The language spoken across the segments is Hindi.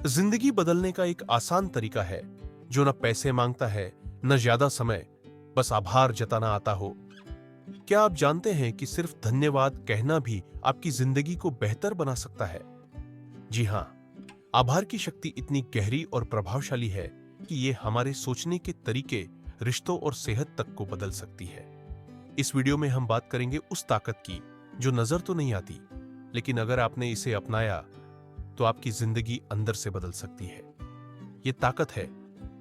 जिंदगी बदलने का एक आसान तरीका है जो न पैसे मांगता है न ज्यादा समय, बस आभार जताना आता हो। क्या आप जानते हैं कि सिर्फ धन्यवाद कहना भी आपकी जिंदगी को बेहतर बना सकता है? जी हाँ, आभार की शक्ति इतनी गहरी और प्रभावशाली है कि ये हमारे सोचने के तरीके, रिश्तों और सेहत तक को बदल सकती है। इस वीडियो में हम बात करेंगे उस ताकत की जो नजर तो नहीं आती, लेकिन अगर आपने इसे अपनाया तो आपकी जिंदगी अंदर से बदल सकती है। ये ताकत है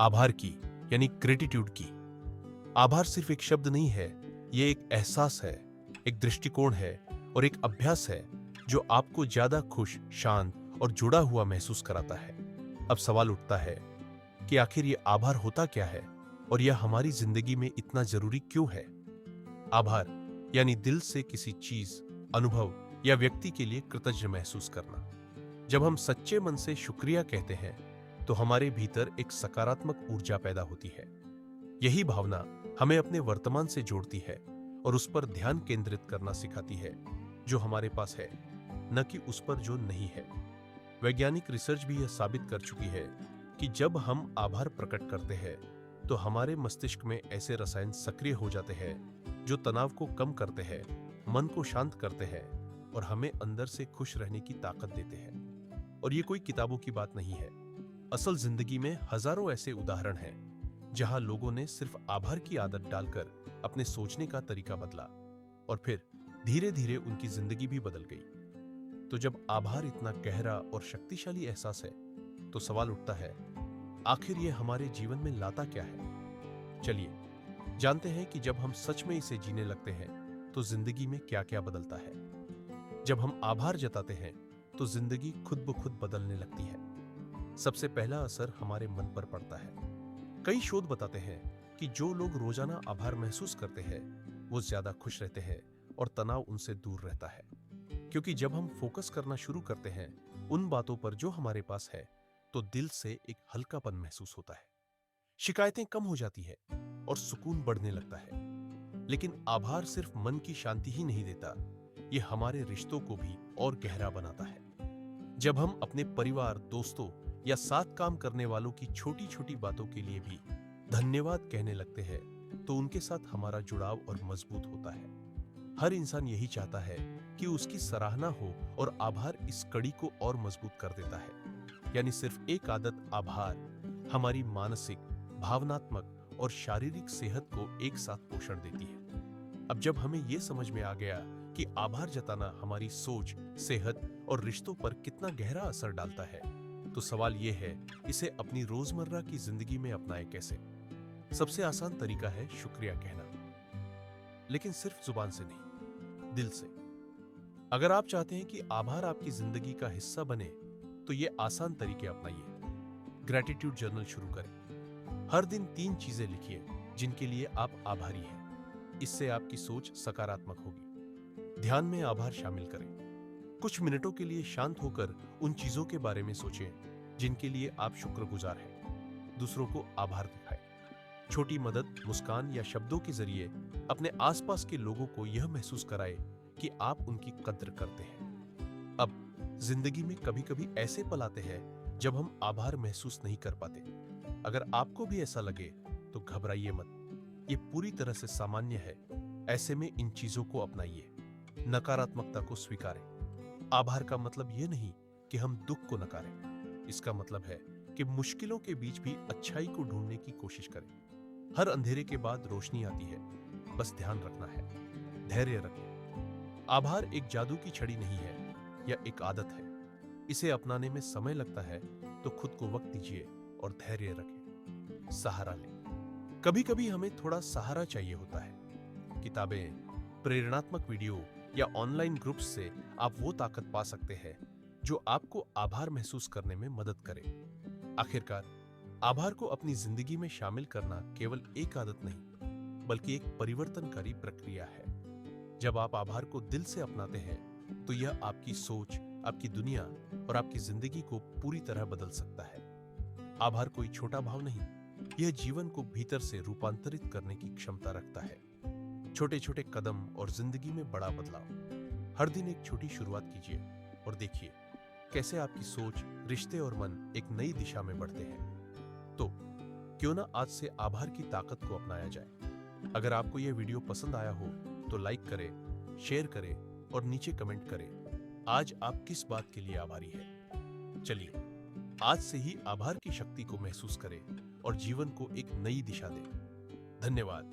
आभार की, यानी ग्रेटिट्यूड की। आभार सिर्फ एक शब्द नहीं है, ये एक एहसास है, एक दृष्टिकोण है और एक अभ्यास है जो आपको ज्यादा खुश, शांत और जुड़ा हुआ महसूस कराता है। अब सवाल उठता है कि आखिर ये आभार होता क्या है और यह हमारी जिंदगी में इतना जरूरी क्यों है? आभार यानी दिल से किसी चीज, अनुभव या व्यक्ति के लिए कृतज्ञ महसूस करना। जब हम सच्चे मन से शुक्रिया कहते हैं तो हमारे भीतर एक सकारात्मक ऊर्जा पैदा होती है। यही भावना हमें अपने वर्तमान से जोड़ती है और उस पर ध्यान केंद्रित करना सिखाती है जो हमारे पास है, न कि उस पर जो नहीं है। वैज्ञानिक रिसर्च भी यह साबित कर चुकी है कि जब हम आभार प्रकट करते हैं तो हमारे मस्तिष्क में ऐसे रसायन सक्रिय हो जाते हैं जो तनाव को कम करते हैं, मन को शांत करते हैं और हमें अंदर से खुश रहने की ताकत देते हैं। और ये कोई किताबों की बात नहीं है। असल जिंदगी में हजारों ऐसे उदाहरण हैं जहां लोगों ने सिर्फ आभार की आदत डालकर अपने सोचने का तरीका बदला और फिर धीरे धीरे उनकी जिंदगी भी बदल गई। तो जब आभार इतना गहरा और शक्तिशाली एहसास है तो सवाल उठता है, आखिर ये हमारे जीवन में लाता क्या है? चलिए जानते हैं कि जब हम सच में इसे जीने लगते हैं तो जिंदगी में क्या क्या बदलता है। जब हम आभार जताते हैं तो जिंदगी खुद ब खुद बदलने लगती है। सबसे पहला असर हमारे मन पर पड़ता है। कई शोध बताते हैं कि जो लोग रोजाना आभार महसूस करते हैं वो ज्यादा खुश रहते हैं और तनाव उनसे दूर रहता है। क्योंकि जब हम फोकस करना शुरू करते हैं उन बातों पर जो हमारे पास है तो दिल से एक हल्कापन महसूस होता है, शिकायतें कम हो जाती है और सुकून बढ़ने लगता है। लेकिन आभार सिर्फ मन की शांति ही नहीं देता, ये हमारे रिश्तों को भी और गहरा बनाता है। जब हम अपने परिवार, दोस्तों या साथ काम करने वालों की छोटी छोटी बातों के लिए भी धन्यवाद कहने लगते हैं तो उनके साथ हमारा जुड़ाव और मजबूत होता है। हर इंसान यही चाहता है कि उसकी सराहना हो और आभार इस कड़ी को और मजबूत कर देता है। यानी सिर्फ एक आदत आभार हमारी मानसिक, भावनात्मक और शारीरिक सेहत को एक साथ पोषण देती है। अब जब हमें यह समझ में आ गया कि आभार जताना हमारी सोच, सेहत और रिश्तों पर कितना गहरा असर डालता है, तो सवाल यह है, इसे अपनी रोजमर्रा की जिंदगी में अपनाएं कैसे? सबसे आसान तरीका है शुक्रिया कहना, लेकिन सिर्फ जुबान से नहीं, दिल से। अगर आप चाहते हैं कि आभार आपकी जिंदगी का हिस्सा बने तो ये आसान तरीके अपनाइए। ग्रैटिट्यूड जर्नल शुरू करें। हर दिन 3 चीजें लिखिए जिनके लिए आप आभारी हैं। इससे आपकी सोच सकारात्मक होगी। ध्यान में आभार शामिल करें। कुछ मिनटों के लिए शांत होकर उन चीजों के बारे में सोचें जिनके लिए आप शुक्रगुजार हैं। दूसरों को आभार दिखाएं। छोटी मदद, मुस्कान या शब्दों के जरिए अपने आसपास के लोगों को यह महसूस कराएं कि आप उनकी कद्र करते हैं। अब जिंदगी में कभी कभी ऐसे पल आते हैं जब हम आभार महसूस नहीं कर पाते। अगर आपको भी ऐसा लगे तो घबराइए मत, ये पूरी तरह से सामान्य है। ऐसे में इन चीजों को अपनाइए। नकारात्मकता को स्वीकारें। आभार का मतलब यह नहीं कि हम दुख को नकारें, इसका मतलब है कि मुश्किलों के बीच भी अच्छाई को ढूंढने की कोशिश करें। हर अंधेरे के बाद रोशनी आती है, बस ध्यान रखना है, धैर्य रखें। आभार एक जादू की छड़ी नहीं है, यह एक आदत है। इसे अपनाने में समय लगता है, तो खुद को वक्त दीजिए और धैर्य रखें। सहारा लें। कभी कभी हमें थोड़ा सहारा चाहिए होता है। किताबें, प्रेरणात्मक वीडियो या ऑनलाइन ग्रुप्स से आप वो ताकत पा सकते हैं जो आपको आभार महसूस करने में मदद करे। आखिरकार, आभार को अपनी जिंदगी में शामिल करना केवल एक आदत नहीं, बल्कि एक परिवर्तनकारी प्रक्रिया है। जब आप आभार को दिल से अपनाते हैं तो यह आपकी सोच, आपकी दुनिया और आपकी जिंदगी को पूरी तरह बदल सकता है। आभार कोई छोटा भाव नहीं, यह जीवन को भीतर से रूपांतरित करने की क्षमता रखता है। छोटे छोटे कदम और जिंदगी में बड़ा बदलाव। हर दिन एक छोटी शुरुआत कीजिए और देखिए कैसे आपकी सोच, रिश्ते और मन एक नई दिशा में बढ़ते हैं। तो क्यों ना आज से आभार की ताकत को अपनाया जाए। अगर आपको यह वीडियो पसंद आया हो तो लाइक करें, शेयर करें और नीचे कमेंट करें आज आप किस बात के लिए आभारी हैं। चलिए आज से ही आभार की शक्ति को महसूस करें और जीवन को एक नई दिशा दें। धन्यवाद।